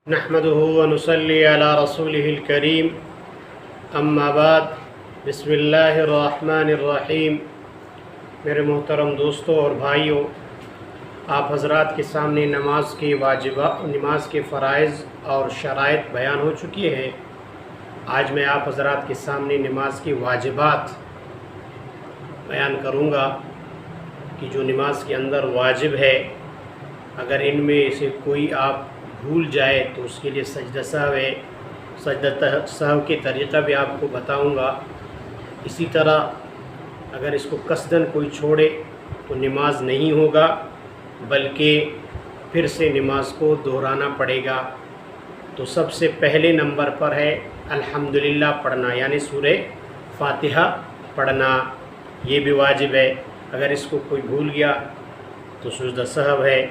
نحمده ونصلي على رسوله الكريم اما بعد بسم اللہ الرحمن الرحیم۔ میرے محترم دوستوں اور بھائیوں، آپ حضرات کے سامنے نماز کے فرائض اور شرائط بیان ہو چکی ہے۔ آج میں آپ حضرات کے سامنے نماز کے واجبات بیان کروں گا کہ جو نماز کے اندر واجب ہے، اگر ان میں سے کوئی آپ بھول جائے تو اس کے لیے سجدہ سہو ہے۔ سجدہ سہو کے طریقہ بھی آپ کو بتاؤں گا۔ اسی طرح اگر اس کو قصداً کوئی چھوڑے تو نماز نہیں ہوگا، بلکہ پھر سے نماز کو دہرانا پڑے گا۔ تو سب سے پہلے نمبر پر ہے الحمدللہ پڑھنا، یعنی سورہ فاتحہ پڑھنا، یہ بھی واجب ہے۔ اگر اس کو کوئی بھول گیا تو سجدہ سہو ہے۔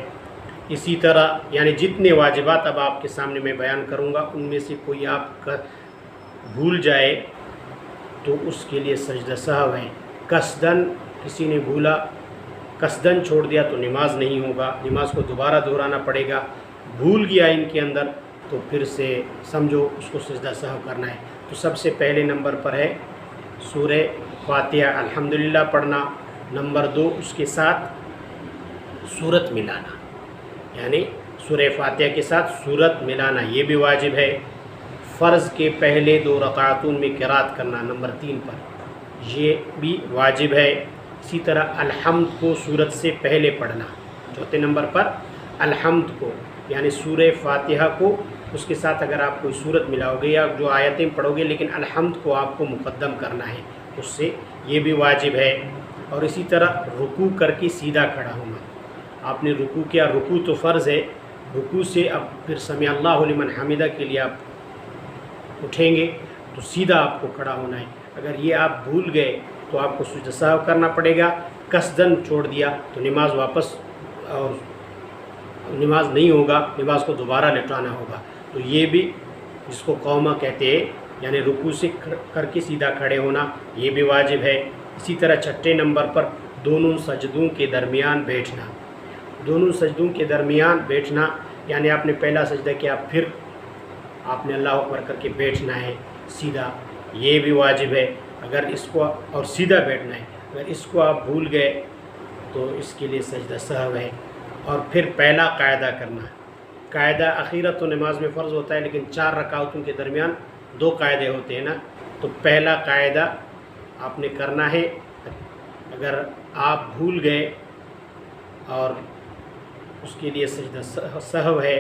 اسی طرح یعنی جتنے واجبات اب آپ کے سامنے میں بیان کروں گا، ان میں سے کوئی آپ کا بھول جائے تو اس کے لیے سجدہ سہو ہے۔ قصداً کسی نے بھولا، قصداً چھوڑ دیا تو نماز نہیں ہوگا، نماز کو دوبارہ دہرانا پڑے گا۔ بھول گیا ان کے اندر تو پھر سے سمجھو اس کو سجدہ سہو کرنا ہے۔ تو سب سے پہلے نمبر پر ہے سورہ فاتحہ الحمدللہ پڑھنا۔ نمبر 2 اس کے ساتھ سورت ملانا، یعنی سورہ فاتحہ کے ساتھ سورت ملانا، یہ بھی واجب ہے۔ فرض کے پہلے 2 رکعتوں میں قرات کرنا نمبر 3 پر، یہ بھی واجب ہے۔ اسی طرح الحمد کو سورت سے پہلے پڑھنا، چوتھے نمبر پر الحمد کو یعنی سورہ فاتحہ کو اس کے ساتھ اگر آپ کوئی سورت ملاؤ گے یا جو آیتیں پڑھو گے، لیکن الحمد کو آپ کو مقدم کرنا ہے اس سے، یہ بھی واجب ہے۔ اور اسی طرح رکوع کر کے سیدھا کھڑا ہونا۔ آپ نے رکوع کیا، رکوع تو فرض ہے، رکوع سے اب پھر سمع اللہ لمن حمدہ کے لیے آپ اٹھیں گے تو سیدھا آپ کو کھڑا ہونا ہے۔ اگر یہ آپ بھول گئے تو آپ کو سجدہ سہو کرنا پڑے گا۔ قصداً چھوڑ دیا تو نماز واپس اور نماز نہیں ہوگا، نماز کو دوبارہ لٹانا ہوگا۔ تو یہ بھی جس کو قومہ کہتے ہیں، یعنی رکوع سے کر کے سیدھا کھڑے ہونا، یہ بھی واجب ہے۔ اسی طرح چھٹے نمبر پر دونوں سجدوں کے درمیان بیٹھنا، دونوں سجدوں کے درمیان بیٹھنا یعنی آپ نے پہلا سجدہ کیا، پھر آپ نے اللہ اکبر کر کے بیٹھنا ہے سیدھا، یہ بھی واجب ہے۔ اگر اس کو اور سیدھا بیٹھنا ہے، اگر اس کو آپ بھول گئے تو اس کے لیے سجدہ سہو ہے۔ اور پھر پہلا قاعدہ کرنا، قاعدہ اخیرہ تو نماز میں فرض ہوتا ہے، لیکن 4 رکعتوں کے درمیان 2 قاعدے ہوتے ہیں نا، تو پہلا قاعدہ آپ نے کرنا ہے۔ اگر آپ بھول گئے اور اس کے لیے سجدہ سہو ہے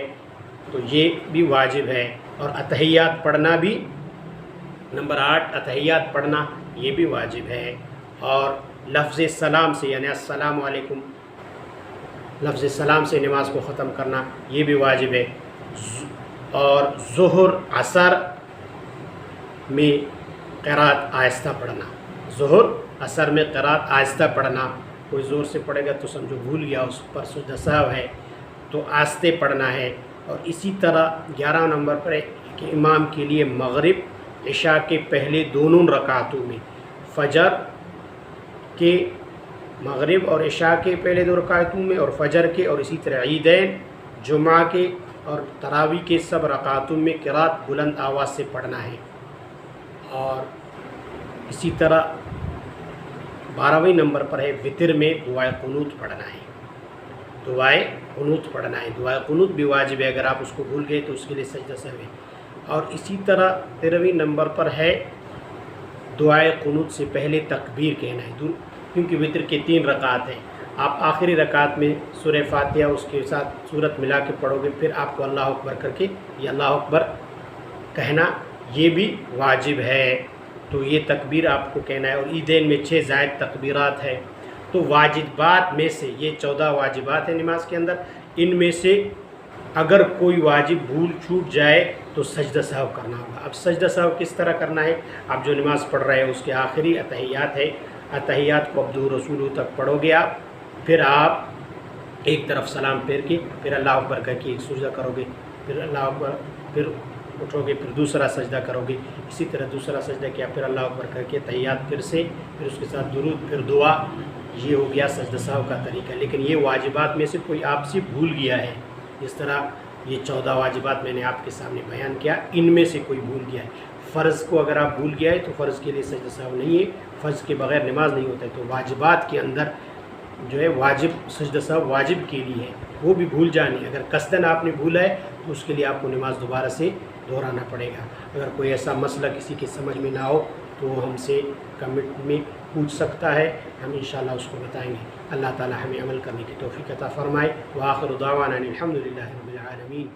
تو یہ بھی واجب ہے۔ اور اتحیات پڑھنا بھی نمبر 8 اتحیات پڑھنا، یہ بھی واجب ہے۔ اور لفظ سلام سے یعنی السلام علیکم، لفظ سلام سے نماز کو ختم کرنا، یہ بھی واجب ہے۔ اور ظہر عصر میں قرات آہستہ پڑھنا، ظہر عصر میں قرات آہستہ پڑھنا، کوئی زور سے پڑھے گا تو سمجھو بھول گیا، اس پر سجدہ سہو ہے تو آہستہ پڑھنا ہے۔ اور اسی طرح 11 نمبر پر ہے کہ امام کے لیے مغرب عشاء کے پہلے دونوں رکعتوں میں، فجر کے مغرب اور عشاء کے پہلے 2 رکعتوں میں، اور فجر کے، اور اسی طرح عیدین، جمعہ کے اور تراویح کے سب رکعتوں میں قرات بلند آواز سے پڑھنا ہے۔ اور اسی طرح 12ویں نمبر پر ہے وتر میں دعائے قنوت پڑھنا ہے، دعائے قنوت پڑھنا ہے۔ دعائے قنوت بھی واجب ہے، اگر آپ اس کو بھول گئے تو اس کے لیے سجدہ سہو ہے۔ اور اسی طرح 13ویں نمبر پر ہے دعائے قنوت سے پہلے تکبیر کہنا ہے، کیونکہ وتر کے 3 رکعت ہیں۔ آپ آخری رکعت میں سورہ فاتحہ اس کے ساتھ سورت ملا کے پڑھو گے، پھر آپ کو اللہ اکبر کر کے یہ اللہ اکبر کہنا، یہ بھی واجب ہے۔ تو یہ تکبیر آپ کو کہنا ہے۔ اور عیدین میں 6 زائد تکبیرات ہے۔ تو واجبات میں سے یہ 14 واجبات ہیں نماز کے اندر، ان میں سے اگر کوئی واجب بھول چھوٹ جائے تو سجدہ سہو کرنا ہوگا۔ اب سجدہ سہو کس طرح کرنا ہے؟ آپ جو نماز پڑھ رہے ہیں اس کے آخری اتحیات ہے، اتحیات کو عبدہ رسولہ تک پڑھو گے آپ، پھر آپ ایک طرف سلام پھیر کے پھر اللہ اکبر کر کے ایک سجدہ کرو گے، پھر اللہ اکبر، پھر اٹھو گے، پھر دوسرا سجدہ کرو گے، اسی طرح دوسرا سجدہ کیا، پھر اللہ اکبر کر کے تحیات پھر سے، پھر اس کے ساتھ درود، پھر دعا، یہ ہو گیا سجدہ سہو کا طریقہ۔ لیکن یہ واجبات میں سے کوئی آپ سے بھول گیا ہے، جس طرح یہ 14 واجبات میں نے آپ کے سامنے بیان کیا، ان میں سے کوئی بھول گیا ہے، فرض کو اگر آپ بھول گیا ہے تو فرض کے لیے سجدہ سہو نہیں ہے، فرض کے بغیر نماز نہیں ہوتا ہے، تو واجبات کے اندر جو ہے واجب سجدہ سہو واجب کے لیے ہے، وہ بھی بھول جانی، اگر قصداً آپ نے بھولا ہے تو اس کے لیے آپ کو نماز دوبارہ سے دہرانا پڑے گا۔ اگر کوئی ایسا مسئلہ کسی کے سمجھ میں نہ ہو تو وہ ہم سے کمنٹ میں پوچھ سکتا ہے، ہم انشاءاللہ اس کو بتائیں گے۔ اللہ تعالی ہمیں عمل کرنے کی توفیق عطا فرمائے۔ وآخر دعوانا الحمدللہ رب العالمین۔